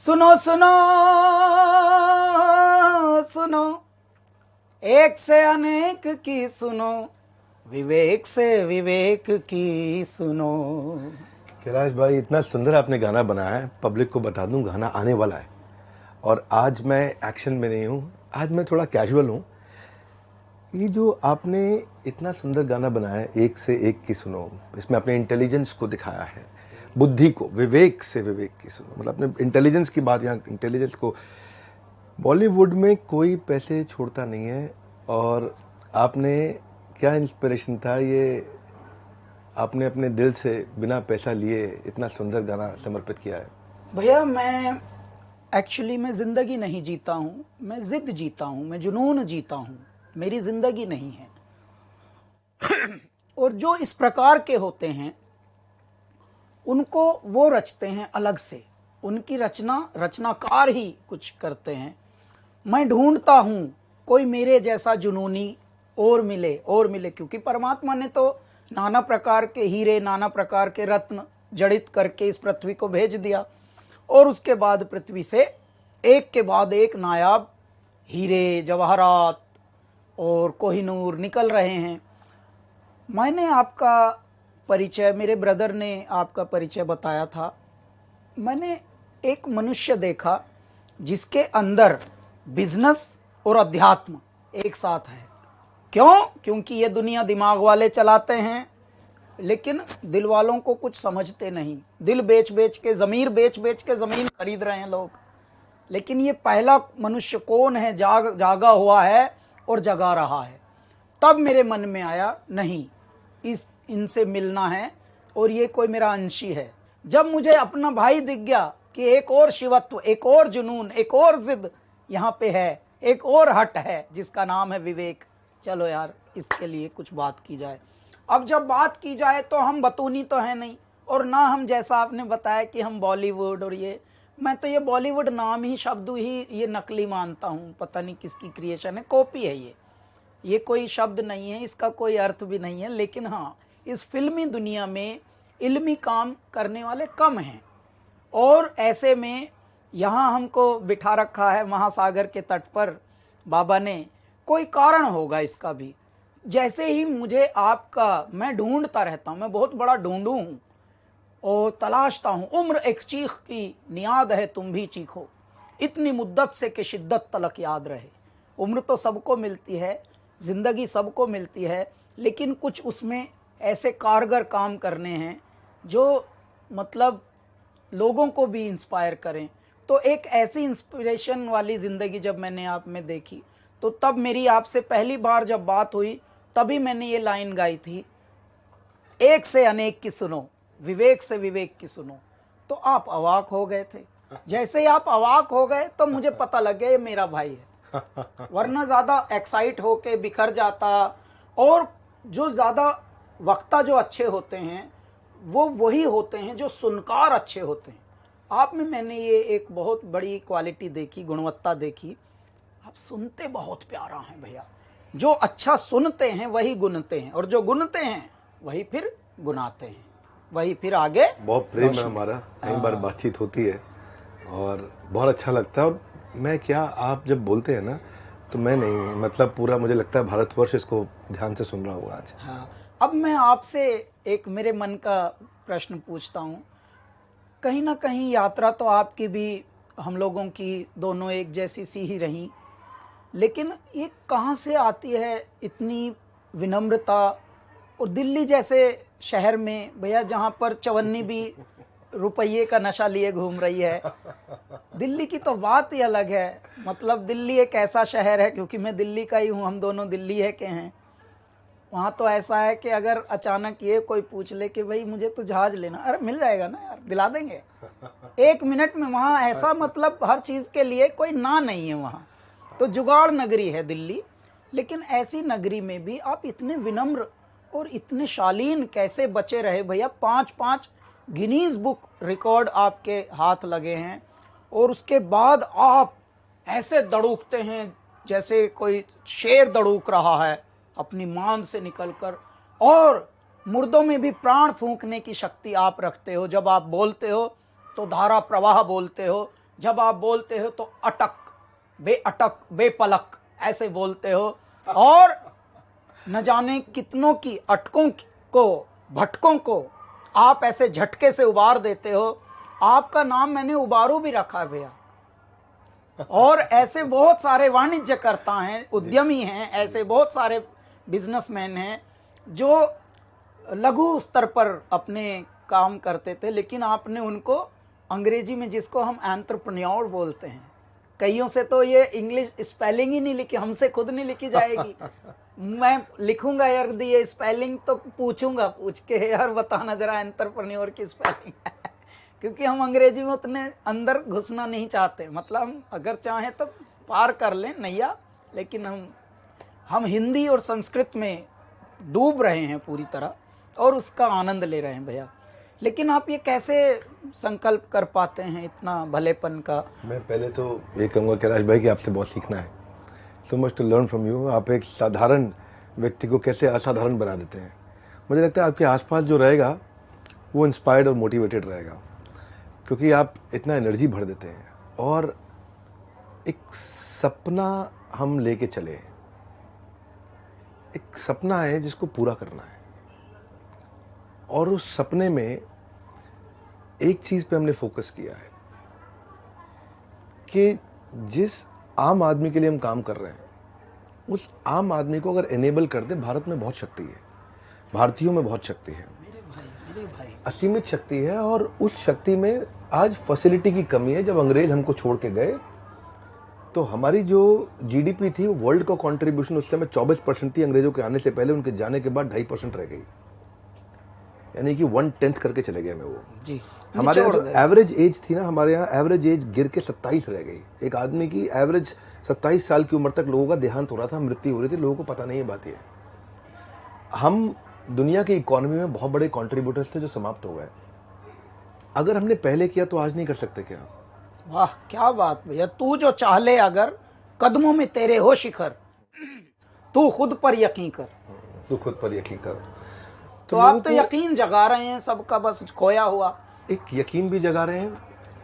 सुनो सुनो सुनो, एक से अनेक की सुनो, विवेक से विवेक की सुनो। कैलाश भाई, इतना सुंदर आपने गाना बनाया है। पब्लिक को बता दूं, गाना आने वाला है। और आज मैं एक्शन में नहीं हूँ, आज मैं थोड़ा कैजुअल हूँ। ये जो आपने इतना सुंदर गाना बनाया है, एक से एक की सुनो, इसमें अपने इंटेलिजेंस को दिखाया है, बुद्धि को, विवेक से विवेक की सुनो, मतलब अपने इंटेलिजेंस की बात, यहाँ इंटेलिजेंस को। बॉलीवुड में कोई पैसे छोड़ता नहीं है। और आपने, क्या इंस्पिरेशन था ये, आपने अपने दिल से बिना पैसा लिए इतना सुंदर गाना समर्पित किया है। भैया मैं एक्चुअली मैं ज़िंदगी नहीं जीता हूँ, मैं ज़िद जीता हूँ, मैं जुनून जीता हूँ, मेरी ज़िंदगी नहीं है। और जो इस प्रकार के होते हैं उनको वो रचते हैं अलग से, उनकी रचनाकार ही कुछ करते हैं। मैं ढूंढता हूँ कोई मेरे जैसा जुनूनी और मिले, क्योंकि परमात्मा ने तो नाना प्रकार के हीरे, नाना प्रकार के रत्न जड़ित करके इस पृथ्वी को भेज दिया, और उसके बाद पृथ्वी से एक के बाद एक नायाब हीरे, जवाहरात और कोहिनूर निकल रहे हैं। मैंने आपका परिचय, मेरे ब्रदर ने आपका परिचय बताया था। मैंने एक मनुष्य देखा जिसके अंदर बिजनेस और अध्यात्म एक साथ है। क्यों? क्योंकि ये दुनिया दिमाग वाले चलाते हैं, लेकिन दिल वालों को कुछ समझते नहीं। दिल बेच बेच के, ज़मीर बेच बेच के ज़मीन खरीद रहे हैं लोग। लेकिन ये पहला मनुष्य कौन है जागा हुआ है और जगा रहा है? तब मेरे मन में आया, नहीं, इनसे मिलना है, और ये कोई मेरा अंशी है। जब मुझे अपना भाई दिख गया कि एक और शिवत्व, एक और जुनून, एक और जिद यहाँ पे है, एक और हट है जिसका नाम है विवेक, चलो यार इसके लिए कुछ बात की जाए। अब जब बात की जाए तो हम बतूनी तो है नहीं, और ना हम, जैसा आपने बताया कि हम बॉलीवुड और ये, मैं तो ये बॉलीवुड नाम ही, शब्द ही ये नकली मानता हूँ। पता नहीं किसकी क्रिएशन है, कॉपी है ये कोई शब्द नहीं है, इसका कोई अर्थ भी नहीं है। लेकिन हाँ, इस फिल्मी दुनिया में इल्मी काम करने वाले कम हैं, और ऐसे में यहाँ हमको बिठा रखा है महासागर के तट पर बाबा ने। कोई कारण होगा इसका भी। जैसे ही मुझे आपका, मैं ढूंढता रहता हूँ, मैं बहुत बड़ा ढूंढू हूँ और तलाशता हूँ। उम्र एक चीख की नियाद है, तुम भी चीखो, इतनी मुद्दत से कि शिद्दत तलक याद रहे। उम्र तो सबको मिलती है, ज़िंदगी सबको मिलती है, लेकिन कुछ उसमें ऐसे कारगर काम करने हैं जो मतलब लोगों को भी इंस्पायर करें। तो एक ऐसी इंस्पिरेशन वाली ज़िंदगी जब मैंने आप में देखी, तो तब मेरी आपसे पहली बार जब बात हुई, तभी मैंने ये लाइन गाई थी, एक से अनेक की सुनो, विवेक से विवेक की सुनो। तो आप अवाक हो गए थे। जैसे ही आप अवाक हो गए तो मुझे पता लग गया ये मेरा भाई है, वरना ज़्यादा एक्साइट होके बिखर जाता। और जो ज़्यादा वक्ता जो अच्छे होते हैं वो वही होते हैं जो सुनकार अच्छे होते हैं। आप में मैंने ये एक बहुत बड़ी क्वालिटी देखी, गुणवत्ता देखी, आप सुनते बहुत प्यारा हैं भैया। जो अच्छा सुनते हैं वही गुनते हैं, और जो गुनते हैं वही फिर गुनाते हैं, वही फिर आगे। बहुत प्रेम है हमारा, कई बार बातचीत होती है और बहुत अच्छा लगता है। और मैं क्या, आप जब बोलते हैं ना, तो मैं नहीं, मतलब पूरा मुझे लगता है भारतवर्ष इसको ध्यान से सुन रहा होगा आज। हाँ, अब मैं आपसे एक मेरे मन का प्रश्न पूछता हूँ। कहीं ना कहीं यात्रा तो आपकी भी, हम लोगों की दोनों एक जैसी सी ही रही, लेकिन ये कहाँ से आती है इतनी विनम्रता? और दिल्ली जैसे शहर में भैया, जहाँ पर चवन्नी भी रुपये का नशा लिए घूम रही है, दिल्ली की तो बात ही अलग है। मतलब दिल्ली एक ऐसा शहर है, क्योंकि मैं दिल्ली का ही हूँ, हम दोनों दिल्ली है के हैं। वहाँ तो ऐसा है कि अगर अचानक ये कोई पूछ ले कि भाई मुझे तो जहाज लेना, अरे मिल जाएगा ना यार, दिला देंगे 1 मिनट में। वहाँ ऐसा, मतलब हर चीज़ के लिए कोई ना नहीं है वहाँ। तो जुगाड़ नगरी है दिल्ली। लेकिन ऐसी नगरी में भी आप इतने विनम्र और इतने शालीन कैसे बचे रहे भैया? 5-5 गिनीज बुक रिकॉर्ड आपके हाथ लगे हैं, और उसके बाद आप ऐसे दड़ूकते हैं जैसे कोई शेर दड़ूक रहा है अपनी मान से निकलकर। और मुर्दों में भी प्राण फूंकने की शक्ति आप रखते हो। जब आप बोलते हो तो धारा प्रवाह बोलते हो, जब आप बोलते हो तो अटक बेपलक ऐसे बोलते हो, और न जाने कितनों की अटकों को, भटकों को आप ऐसे झटके से उबार देते हो। आपका नाम मैंने उबारू भी रखा है भैया। और ऐसे बहुत सारे वाणिज्यकर्ता हैं, उद्यमी हैं, ऐसे बहुत सारे बिजनेसमैन हैं जो लघु स्तर पर अपने काम करते थे, लेकिन आपने उनको अंग्रेजी में, जिसको हम एंटरप्रेन्योर बोलते हैं, कईयों से तो ये इंग्लिश स्पेलिंग ही नहीं लिखी, हमसे खुद नहीं लिखी जाएगी। मैं लिखूंगा यार, ये स्पेलिंग तो पूछूंगा, पूछ के यार बताना जरा एंटरप्रेन्योर की स्पेलिंग क्योंकि हम अंग्रेजी में उतने अंदर घुसना नहीं चाहते। मतलब हम अगर चाहें तो पार कर लें नैया, लेकिन हम हिंदी और संस्कृत में डूब रहे हैं पूरी तरह और उसका आनंद ले रहे हैं भैया। लेकिन आप ये कैसे संकल्प कर पाते हैं इतना भलेपन का? मैं पहले तो ये कहूँगा कैलाश भाई कि आपसे बहुत सीखना है, so much to learn from you. आप एक साधारण व्यक्ति को कैसे असाधारण बना देते हैं। मुझे लगता है आपके आसपास जो रहेगा वो इंस्पायर्ड और मोटिवेटेड रहेगा, क्योंकि आप इतना एनर्जी भर देते हैं। और एक सपना हम लेके चले हैं, एक सपना है जिसको पूरा करना है, और उस सपने में एक चीज़ पे हमने फोकस किया है कि जिस आम आदमी के लिए हम काम कर रहे हैं, उस आम आदमी को अगर एनेबल कर दे, भारत में बहुत शक्ति है, भारतीयों में बहुत शक्ति है, मेरे भाई असीमित शक्ति है। और उस शक्ति में आज फैसिलिटी की कमी है। जब अंग्रेज हमको छोड़ के गए तो हमारी जो जीडीपी थी, वर्ल्ड का कंट्रीब्यूशन उस समय 24% थी। अंग्रेजों के आने से पहले, उनके जाने के बाद 2.5% रह गई, यानी कि 1/10 करके चले गए में वो जी। हमारे यहाँ जो एवरेज एज थी ना, हमारे यहाँ एवरेज एज गिर के 27 रह गई। एक आदमी की एवरेज 27 साल की उम्र तक लोगों का देहांत हो रहा था, मृत्यु हो रही थी, लोगों को पता नहीं है बात ये। हम दुनिया की इकोनॉमी में बहुत बड़े कंट्रीब्यूटर्स थे जो समाप्त हो गए। अगर हमने पहले किया तो आज नहीं कर सकते क्या? वाह क्या बात भैया। तू जो चाह ले अगर, कदमों में तेरे हो शिखर, तू खुद पर यकीन कर। तू खुद पर यकीन कर। तो आप तो यकीन जगा रहे हैं सबका, बस खोया हुआ एक यकीन भी जगा रहे हैं,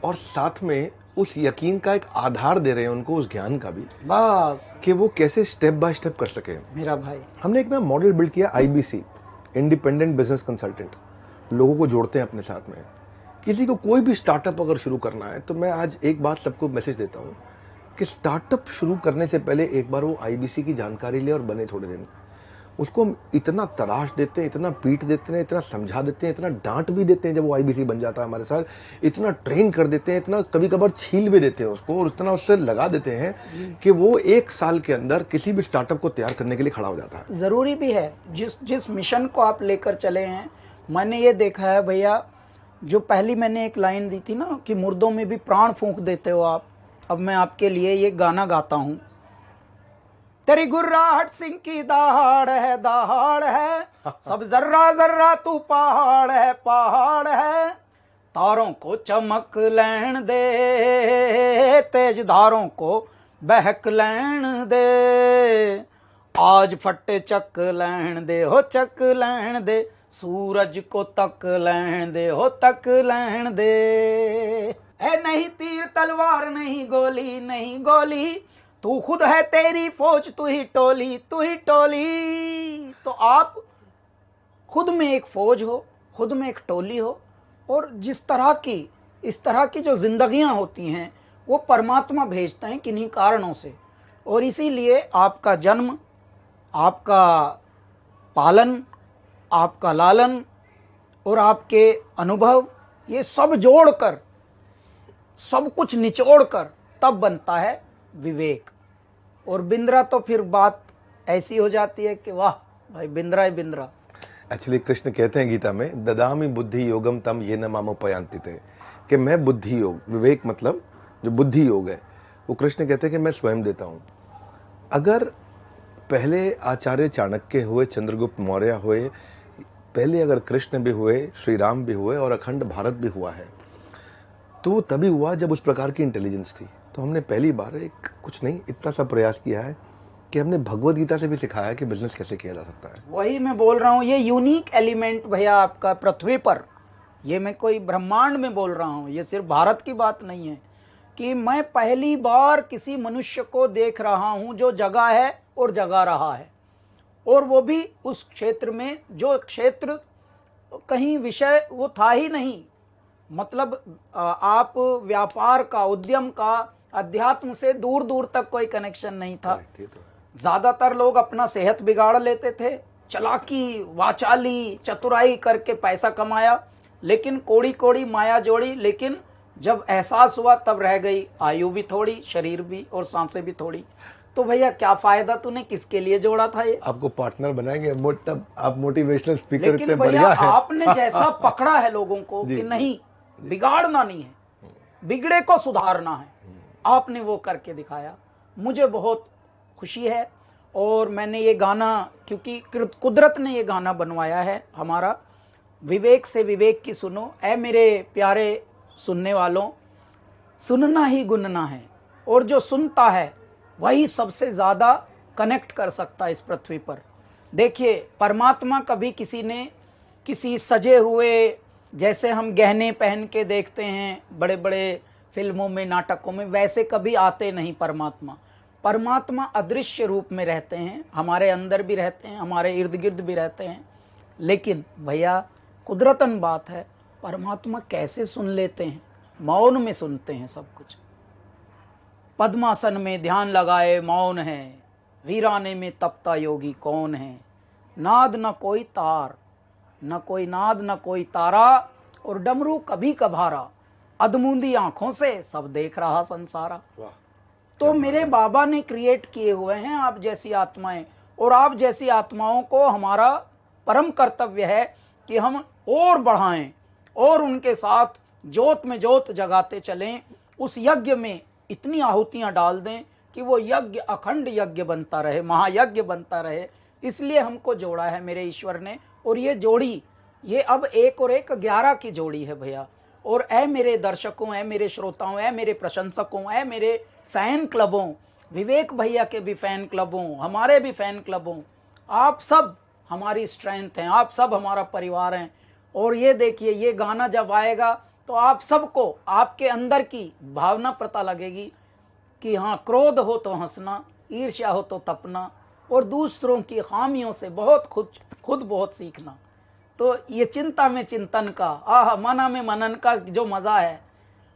और साथ में उस यकीन का एक आधार दे रहे हैं उनको, उस ज्ञान का भी, बस कि वो कैसे स्टेप बाय स्टेप कर सके। मेरा भाई, हमने एक ना मॉडल बिल्ड किया, IBC, इंडिपेंडेंट बिजनेस कंसल्टेंट। लोगों को जोड़ते हैं अपने साथ में। किसी को कोई भी स्टार्टअप अगर शुरू करना है, तो मैं आज एक बात सबको मैसेज देता हूँ कि स्टार्टअप शुरू करने से पहले एक बार वो IBC की जानकारी ले और बने थोड़े दिन। उसको हम इतना तराश देते हैं, इतना पीट देते हैं, इतना समझा देते हैं, इतना डांट भी देते हैं जब वो IBC बन जाता है हमारे साथ, इतना ट्रेन कर देते हैं, इतना कभी कभार छील भी देते हैं उसको, और इतना उससे लगा देते हैं कि वो 1 साल के अंदर किसी भी स्टार्टअप को तैयार करने के लिए खड़ा हो जाता है। जरूरी भी है। जिस मिशन को आप लेकर चले हैं, मैंने ये देखा है भैया, जो पहली मैंने एक लाइन दी थी ना कि मुर्दों में भी प्राण फूंक देते हो आप, अब मैं आपके लिए ये गाना गाता हूँ। तेरी गुर्राहट सिंह की दहाड़ है, सब जर्रा जर्रा तू पहाड़ है, तारों को चमक लैन दे, तेज धारों को बहक लैन दे, आज फटे चक लैन दे हो, चक लैन दे, सूरज को तक लैन दे हो, तक लैन दे। है नहीं तीर तलवार, नहीं गोली, नहीं गोली, तू खुद है तेरी फौज, तू ही टोली, तू ही टोली। तो आप खुद में एक फौज हो, खुद में एक टोली हो, और इस तरह की जो जिंदगियां होती हैं वो परमात्मा भेजते हैं किन्हीं कारणों से। और इसीलिए आपका जन्म, आपका पालन, आपका लालन और आपके अनुभव, ये सब जोड़कर, सब कुछ निचोड़कर तब बनता है विवेक। और बिंद्रा तो फिर बात ऐसी हो जाती है कि वाह भाई, बिंद्रा ही बिंद्रा। एक्चुअली कृष्ण कहते हैं गीता में, ददामि बुद्धि योगम तम ये न मामोपयांति थे, कि मैं बुद्धि योग, विवेक मतलब जो बुद्धि योग है, वो कृष्ण कहते हैं कि मैं स्वयं देता हूँ। अगर पहले आचार्य चाणक्य हुए, चंद्रगुप्त मौर्य हुए, पहले अगर कृष्ण भी हुए, श्री राम भी हुए, और अखंड भारत भी हुआ है, तो वो तभी हुआ जब उस प्रकार की इंटेलिजेंस थी। तो हमने पहली बार एक कुछ नहीं, इतना सा प्रयास किया है कि हमने भगवद गीता से भी सिखाया कि बिजनेस कैसे किया जा सकता है। वही मैं बोल रहा हूँ, ये यूनिक एलिमेंट भैया आपका पृथ्वी पर, ये मैं कोई ब्रह्मांड में बोल रहा हूँ, ये सिर्फ भारत की बात नहीं है, कि मैं पहली बार किसी मनुष्य को देख रहा हूं जो जगा है और जगा रहा है, और वो भी उस क्षेत्र में जो क्षेत्र कहीं विषय वो था ही नहीं। मतलब आप व्यापार का, उद्यम का, अध्यात्म से दूर दूर तक कोई कनेक्शन नहीं था। ज्यादातर लोग अपना सेहत बिगाड़ लेते थे, चालाकी, वाचाली, चतुराई करके पैसा कमाया, लेकिन कोड़ी कोड़ी माया जोड़ी, लेकिन जब एहसास हुआ तब रह गई आयु भी थोड़ी, शरीर भी, और सांसें भी थोड़ी। तो भैया क्या फायदा, तूने किसके लिए जोड़ा था ये? आपको पार्टनर बनाएंगे, तब आप मोटिवेशनल स्पीकर लेकिन इतने भैया बढ़िया है। आपने जैसा पकड़ा है लोगों को कि नहीं, बिगाड़ना नहीं है, बिगड़े को सुधारना है, आपने वो करके दिखाया। मुझे बहुत खुशी है। और मैंने ये गाना, क्योंकि कुदरत ने ये गाना बनवाया है हमारा, विवेक से विवेक की सुनो, ऐ मेरे प्यारे सुनने वालों, सुनना ही गुनना है, और जो सुनता है वही सबसे ज़्यादा कनेक्ट कर सकता है इस पृथ्वी पर। देखिए, परमात्मा कभी किसी ने किसी सजे हुए, जैसे हम गहने पहन के देखते हैं बड़े बड़े फिल्मों में, नाटकों में, वैसे कभी आते नहीं परमात्मा। परमात्मा अदृश्य रूप में रहते हैं, हमारे अंदर भी रहते हैं, हमारे इर्द गिर्द भी रहते हैं। लेकिन भैया कुदरतन बात है, परमात्मा कैसे सुन लेते हैं? मौन में सुनते हैं सब कुछ। पद्मासन में ध्यान लगाए मौन है, वीराने में तपता योगी कौन है। नाद न कोई तार, न कोई नाद न कोई तारा, और डमरू कभी कभारा, अधमूंदी आंखों से सब देख रहा संसारा। तो मेरे बाबा ने क्रिएट किए हुए हैं आप जैसी आत्माएं, और आप जैसी आत्माओं को हमारा परम कर्तव्य है कि हम और बढ़ाएं और उनके साथ जोत में जोत जगाते चलें। उस यज्ञ में इतनी आहुतियां डाल दें कि वो यज्ञ अखंड यज्ञ बनता रहे, महायज्ञ बनता रहे। इसलिए हमको जोड़ा है मेरे ईश्वर ने, और ये जोड़ी, ये अब 1 और 1 11 की जोड़ी है भैया। और ऐ मेरे दर्शकों, ऐ मेरे श्रोताओं, ऐ मेरे प्रशंसकों, ऐ मेरे फैन क्लबों, विवेक भैया के भी फैन क्लबों, हमारे भी फैन क्लबों, आप सब हमारी स्ट्रेंथ हैं, आप सब हमारा परिवार हैं। और ये देखिए, ये गाना जब आएगा तो आप सबको आपके अंदर की भावना पता लगेगी कि हाँ, क्रोध हो तो हंसना, ईर्ष्या हो तो तपना, और दूसरों की खामियों से बहुत खुद बहुत सीखना। तो ये चिंता में चिंतन का, आह, मना में मनन का जो मज़ा है,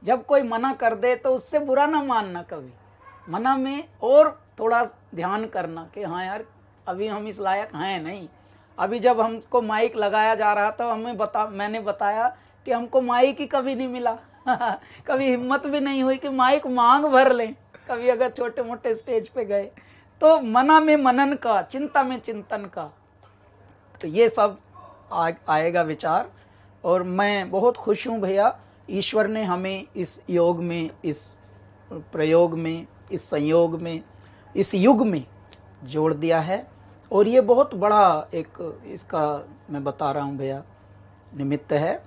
जब कोई मना कर दे तो उससे बुरा ना मानना कभी, मना में और थोड़ा ध्यान करना कि हाँ यार, अभी हम इस लायक हैं नहीं। अभी जब हमको माइक लगाया जा रहा था, मैंने बताया कि हमको माइक ही कभी नहीं मिला कभी हिम्मत भी नहीं हुई कि माइक मांग भर लें कभी, अगर छोटे मोटे स्टेज पे गए तो। मना में मनन का, चिंता में चिंतन का, तो ये सब आएगा विचार। और मैं बहुत खुश हूँ भैया, ईश्वर ने हमें इस योग में, इस प्रयोग में, इस संयोग में, इस युग में जोड़ दिया है। और ये बहुत बड़ा एक, इसका मैं बता रहा हूँ भैया, निमित्त है,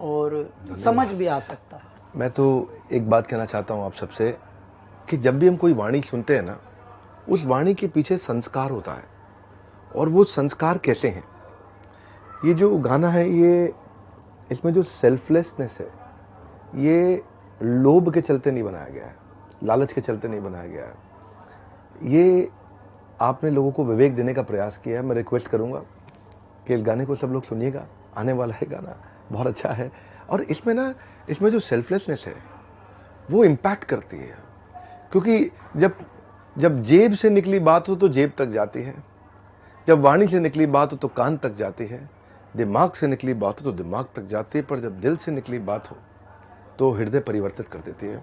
और समझ भी आ सकता है। मैं तो एक बात कहना चाहता हूँ आप सबसे कि जब भी हम कोई वाणी सुनते हैं ना, उस वाणी के पीछे संस्कार होता है। और वो संस्कार कैसे हैं? ये जो गाना है, ये इसमें जो सेल्फलेसनेस है, ये लोभ के चलते नहीं बनाया गया है, लालच के चलते नहीं बनाया गया है। ये आपने लोगों को विवेक देने का प्रयास किया है। मैं रिक्वेस्ट करूंगा कि इस गाने को सब लोग सुनिएगा, आने वाला है गाना, बहुत अच्छा है। और इसमें जो सेल्फलेसनेस है वो इम्पैक्ट करती है, क्योंकि जब जेब से निकली बात हो तो जेब तक जाती है, जब वाणी से निकली बात हो तो कान तक जाती है, दिमाग से निकली बात हो तो दिमाग तक जाती है, पर जब दिल से निकली बात हो तो हृदय परिवर्तित कर देती है।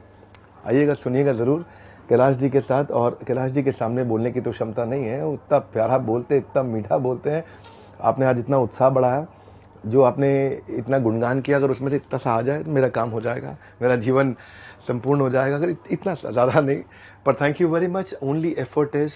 आइएगा, सुनिएगा ज़रूर कैलाश जी के साथ। और कैलाश जी के सामने बोलने की तो क्षमता नहीं है, वो इतना प्यारा बोलते, इतना मीठा बोलते हैं। आपने आज इतना उत्साह बढ़ाया, जो आपने इतना गुणगान किया, अगर उसमें से इतना सा आ जाए तो मेरा काम हो जाएगा, मेरा जीवन संपूर्ण हो जाएगा। अगर इतना ज़्यादा नहीं, पर thank you very much. Only effort is,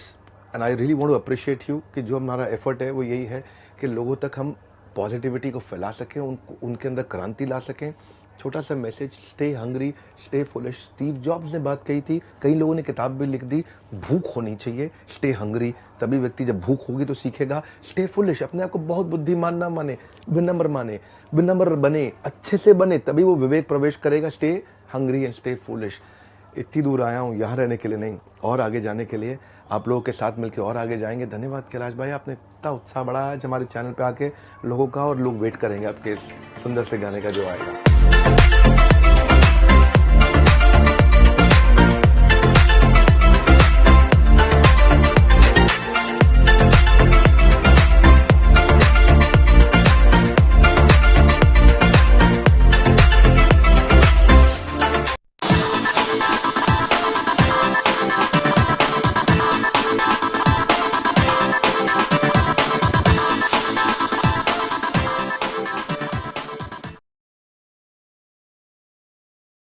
and I really want to appreciate you, कि जो हमारा एफर्ट है वो यही है कि लोगों तक हम पॉजिटिविटी को फैला सकें, उनके अंदर क्रांति ला सकें। छोटा सा message, stay hungry, stay foolish. Steve jobs ने बात कही थी, कई लोगों ने किताब भी लिख दी, भूख होनी चाहिए, स्टे हंग्री। तभी व्यक्ति जब भूख होगी तो सीखेगा। स्टे फुलिश, अपने आप को बहुत बुद्धिमान ना माने, विनम्र बने, अच्छे से बने, तभी वो विवेक प्रवेश करेगा। Stay hungry and stay foolish. इतनी दूर आया हूँ यहाँ रहने के लिए नहीं, और आगे जाने के लिए। आप लोगों के साथ मिलकर और आगे जाएंगे। धन्यवाद कैलाश भाई, आपने इतना उत्साह बढ़ाया आज हमारे चैनल पे आके लोगों का, और लोग वेट करेंगे आपके इस सुंदर से गाने का जो आएगा।